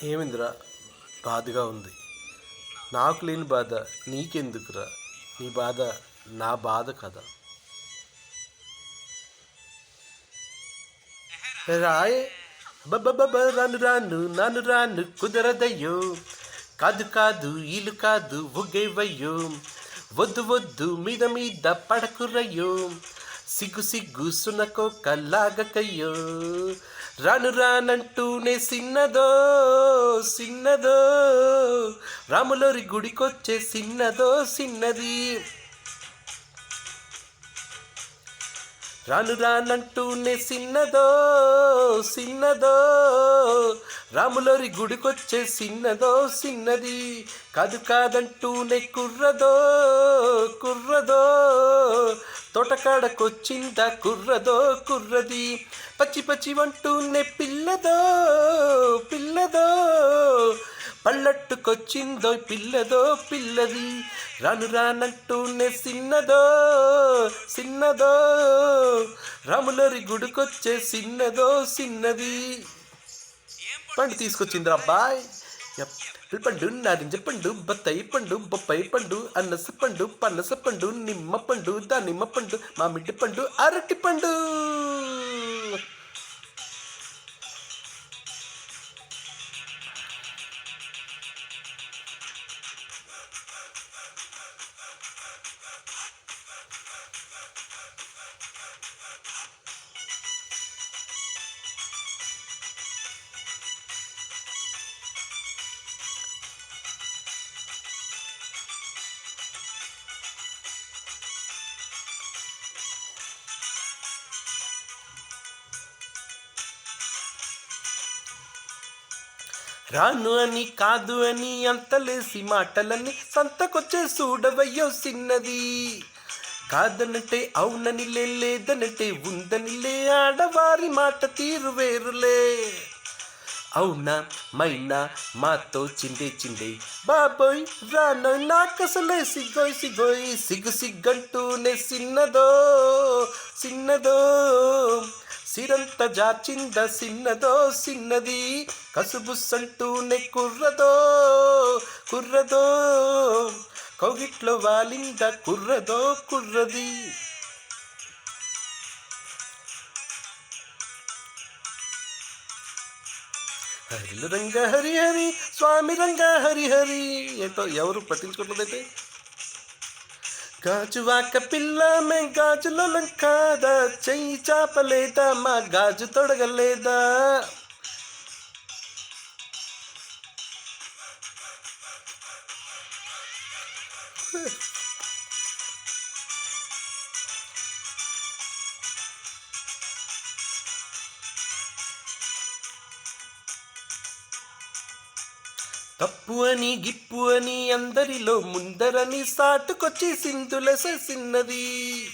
ఏమిందిరా బాధగా ఉంది. నాకు లేని బాధ నీకెందుకురా? నీ బాధ నా బాధ కదా. రాయే రాను రాను నాను రాను కుదరదయ్యో. కాదు కాదు ఇల్లు కాదు ఒగ్గేవయ్యో. వద్దు వద్దు మీద మీద పడకురయ్యో. సిగ్గు సిగ్గు సునకో కల్లాగకయ్యో. రాను రానంటూనే సిన్నదో సిన్నదో. రాములోరి గుడికొచ్చే సిన్నదో సిన్నది. రాను రానంటూనే సిన్నదో సిన్నదో. రాములోరి గుడికొచ్చే సిన్నదో సిన్నది. కాదు కాదంటూనే కుర్రదో కుర్రదో. తోటకాడకొచ్చిందా కుర్రదో కుర్రది. పచ్చి పచ్చి వంటూనే పిల్లదో పిల్లదో. పళ్ళట్టుకొచ్చిందో పిల్లదో పిల్లది. రాను రానంటూనే సిన్నదో సిన్నదో. రాములరి గుడికొచ్చే సిన్నదో సిన్నది. పండు తీసుకొచ్చిందిరా అబ్బాయ్. పండు నారింజ పండు బత్తాయి పండు బొప్పాయి పండు అన్నస పండు పనస పండు నిమ్మ పండు దానిమ్మ పండు మామిడి పండు అరటి పండు. రాను అని కాదు అని అంతలేసి మాటలని సంతకొచ్చే చూడవయ్యో సిన్నది. కాదనంటే అవునని లేదనంటే ఉందనిలే. ఆడవారి మాట తీరు వేరులే. అవునా మైనా మాతో చిందే చిందే బాబోయ్. రాను నాకసలే సిగ్గోయ్ సిగ్గోయ్. సిగ్గు సిగ్గంటూనే సిన్నదో సిన్నదో. సిరంత జాచింద సిన్నదో సిన్నది. కసుబుస్సంటూనే కుర్రదో కుర్రదో. కౌగిట్లో వాలింద కుర్రదో కుర్రది. హరిలు రంగ హరి హరి స్వామి రంగ హరి హరి. ఏంటో ఎవరు పట్టించుకోవట్లేదైతే. గాజువాక పిల్ల మే గాజులో లంకాదా. చెయ్యి చాపలేదా మా గాజు తొడగలేదా. తప్పు అని గిప్పు అని అందరిలో ముందరని సాటుకొచ్చి సింధులస సిన్నది.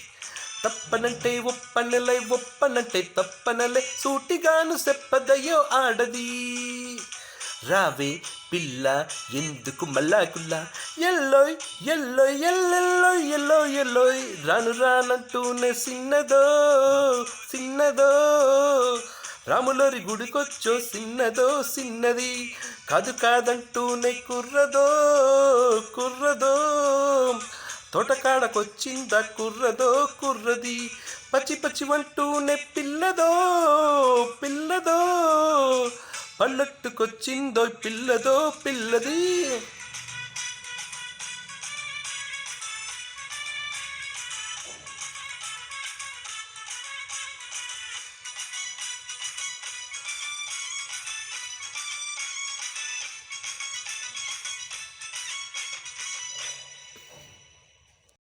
తప్పనంటే ఒప్పనలై ఒప్పనంటే తప్పనలే. సూటిగాను చెప్పదయ్యో ఆడది. రావే పిల్ల ఎందుకు మల్లాకుల్లా. ఎల్లోయ్ ఎల్లోయ్ ఎల్లెల్లోయ్ ఎల్లోయ్ ఎల్లోయ్. రాను రానంటూనే సిన్నదో సిన్నదో. రాములరి గుడికొచ్చో సిన్నదో సిన్నది. కాదు కాదంటూనే కుర్రదో కుర్రదో. తోటకాడకొచ్చిందా కుర్రదో కుర్రది. పచ్చి పచ్చి వంటూనే పిల్లదో పిల్లదో. పళ్ళట్టుకొచ్చిందో పిల్లదో పిల్లది.